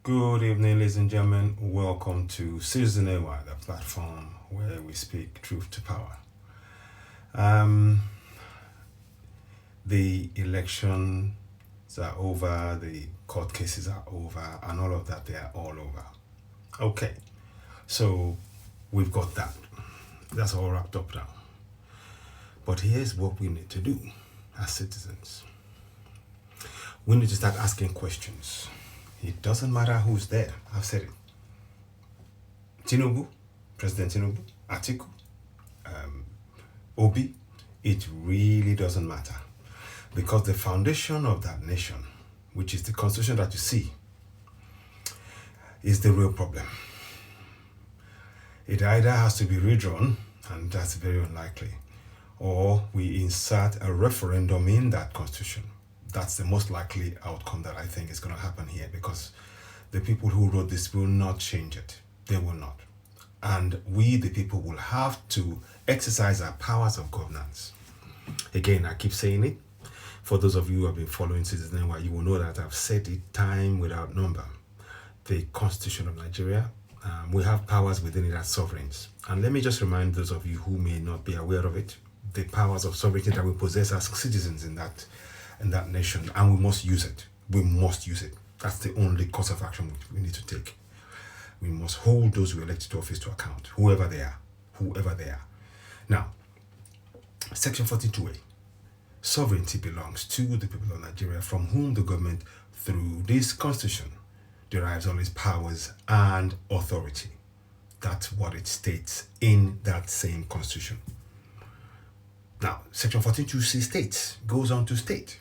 Good evening, ladies and gentlemen. Welcome to Citizen AY, the platform where we speak truth to power. Um, the elections are over, the court cases are over, and all of that, they are all over. Okay, so we've got that. That's all wrapped up now. But here's what we need to do as citizens. We need to start asking questions. It doesn't matter who's there. I've said it. Tinubu, President Tinubu, Atiku, Obi, it really doesn't matter. Because the foundation of that nation, which is the constitution that you see, is the real problem. It either has to be redrawn, and that's very unlikely, or we insert a referendum in that constitution. That's the most likely outcome that I think is going to happen here, because the people who wrote this will not change it. They will not. And we, the people, will have to exercise our powers of governance. Again, I keep saying it. For those of you who have been following Citizen NY, you will know that I've said it time without number. The Constitution of Nigeria, we have powers within it as sovereigns. And let me just remind those of you who may not be aware of it, the powers of sovereignty that we possess as citizens in that nation, and we must use it. We must use it. That's the only course of action which we need to take. We must hold those who elected to office to account, whoever they are. Now, Section 42A, sovereignty belongs to the people of Nigeria, from whom the government, through this constitution, derives all its powers and authority. That's what it states in that same constitution. Now, Section 14(2)(c) goes on to state,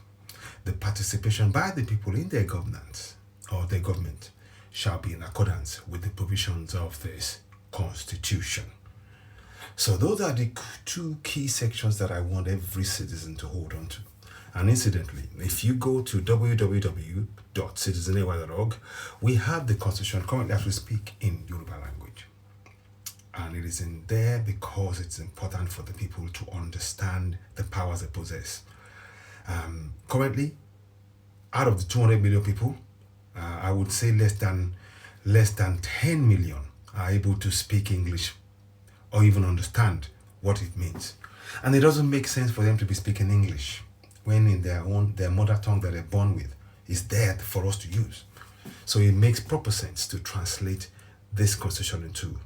the participation by the people in their governance or their government shall be in accordance with the provisions of this constitution. So those are the two key sections that I want every citizen to hold on to. And incidentally, if you go to www.citizenay.org, we have the constitution currently as we speak in Yoruba language. And it is in there because it's important for the people to understand the powers they possess. Currently, out of the 200 million people, I would say less than 10 million are able to speak English or even understand what it means. And it doesn't make sense for them to be speaking English when in their mother tongue that they're born with is there for us to use. So it makes proper sense to translate this constitution into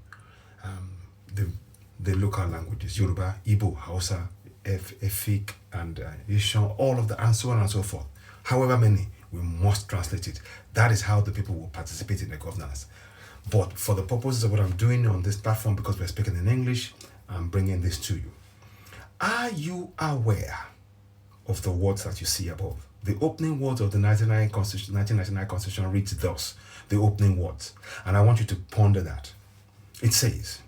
the local languages, Yoruba, Igbo, Hausa, Efik, and Ishan, all of that, and so on and so forth. However many, we must translate it. That is how the people will participate in the governance. But for the purposes of what I'm doing on this platform, because we're speaking in English, I'm bringing this to you. Are you aware of the words that you see above? The opening words of the 1999 Constitution reads thus, the opening words. And I want you to ponder that. It says,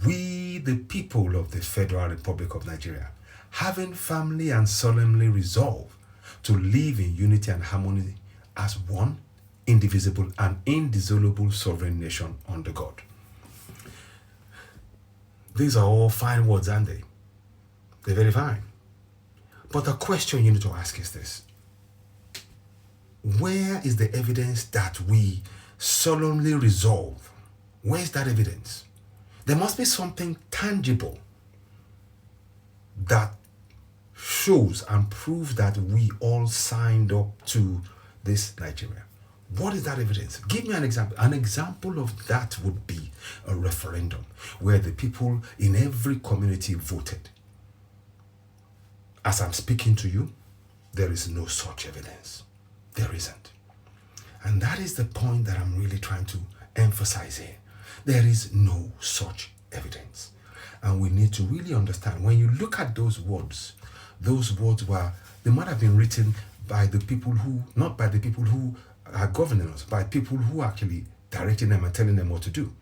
"We, the people of the Federal Republic of Nigeria, having firmly and solemnly resolved to live in unity and harmony as one, indivisible and indissoluble sovereign nation under God." These are all fine words, aren't they? They're very fine. But the question you need to ask is this: where is the evidence that we solemnly resolve? Where is that evidence? There must be something tangible that shows and proves that we all signed up to this Nigeria. What is that evidence? Give me an example. An example of that would be a referendum where the people in every community voted. As I'm speaking to you, there is no such evidence. There isn't. And that is the point that I'm really trying to emphasize here. There is no such evidence. And we need to really understand, when you look at those words they might have been written by the people who, not by the people who are governing us, by people who are actually directing them and telling them what to do.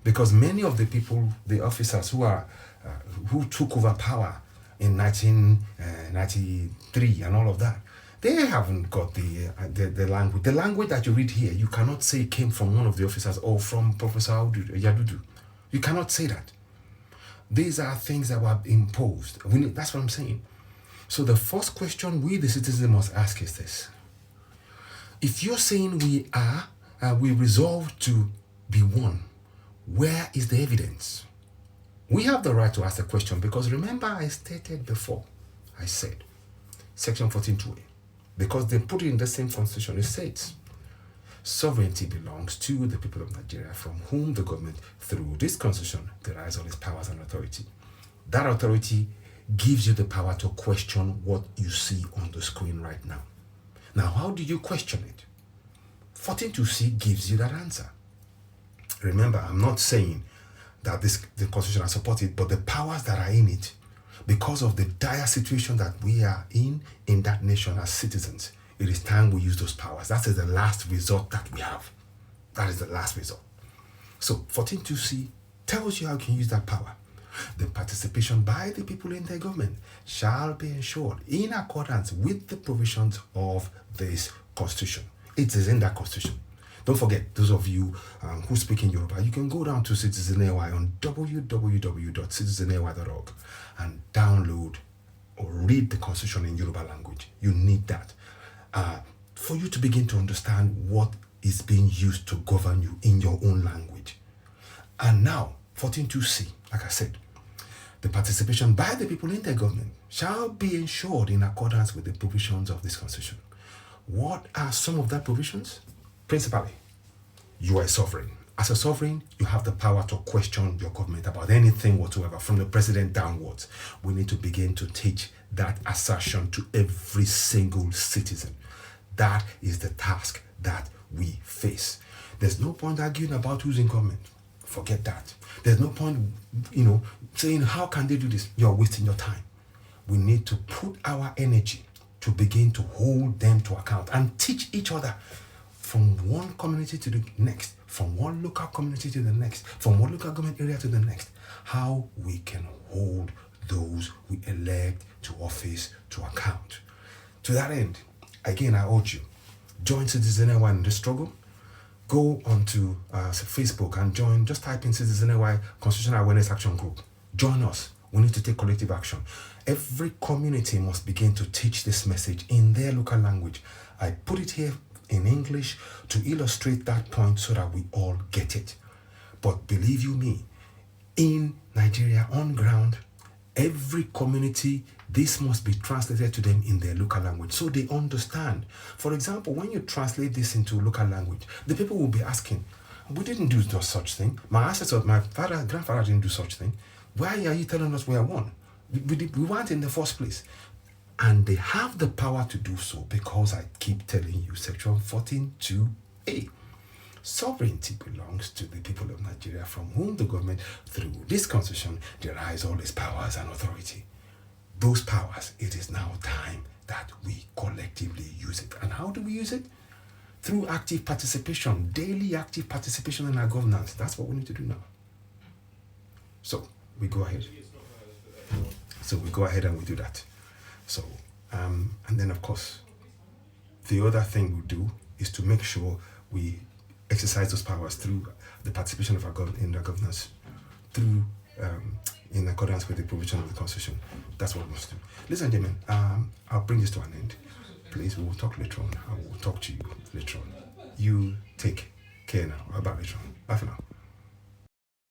Because many of the people, the officers who took over power in 1993 and all of that, they haven't got the language. The language that you read here, you cannot say came from one of the officers or from Professor Yadudu. You cannot say that. These are things that were imposed. That's what I'm saying. So the first question we, the citizens, must ask is this: if you're saying we are we resolve to be one, where is the evidence? We have the right to ask the question because remember I stated before, I said, Section 14.2a, because they put it in the same constitution, it says, sovereignty belongs to the people of Nigeria from whom the government, through this constitution, derives all its powers and authority. That authority gives you the power to question what you see on the screen right now. Now, how do you question it? 14.2c gives you that answer. Remember, I'm not saying that the constitution I support it, but the powers that are in it, because of the dire situation that we are in that nation as citizens, it is time we use those powers. That is the last resort that we have. That is the last resort. So 14.2c tells you how you can use that power. The participation by the people in the government shall be ensured in accordance with the provisions of this constitution. It is in that constitution. Don't forget, those of you who speak in Yoruba, you can go down to Citizen AY on www.citizenay.org and download or read the constitution in Yoruba language. You need that for you to begin to understand what is being used to govern you in your own language. And now, 14.2c, like I said, the participation by the people in the government shall be ensured in accordance with the provisions of this constitution. What are some of that provisions? Principally, you are a sovereign. As a sovereign, you have the power to question your government about anything whatsoever, from the president downwards. We need to begin to teach that assertion to every single citizen. That is the task that we face. There's no point arguing about who's in government. Forget that. There's no point, saying, how can they do this? You're wasting your time. We need to put our energy to begin to hold them to account and teach each other from one community to the next, from one local community to the next, from one local government area to the next, how we can hold those we elect to office to account. To that end, again, I urge you, join Citizen AY in the struggle. Go onto Facebook and join, just type in Citizen AY Constitutional Awareness Action Group. Join us. We need to take collective action. Every community must begin to teach this message in their local language. I put it here in English to illustrate that point so that we all get it. But believe you me, in Nigeria, on ground, every community, this must be translated to them in their local language so they understand. For example, when you translate this into local language, the people will be asking, we didn't do no such thing. My ancestors, my grandfather didn't do such thing. Why are you telling us we are one? We weren't in the first place. And they have the power to do so because I keep telling you, Section 14.2a. Sovereignty belongs to the people of Nigeria from whom the government, through this constitution, derives all its powers and authority. Those powers, it is now time that we collectively use it. And how do we use it? Through active participation, daily active participation in our governance. That's what we need to do now. So we go ahead. And we do that. So, and then of course, the other thing we do is to make sure we exercise those powers through the participation of our in our governance, through in accordance with the provision of the Constitution. That's what we must do. Ladies and gentlemen, I'll bring this to an end. Please, we will talk later on. I will talk to you later on. You take care now. Bye later on. Bye for now.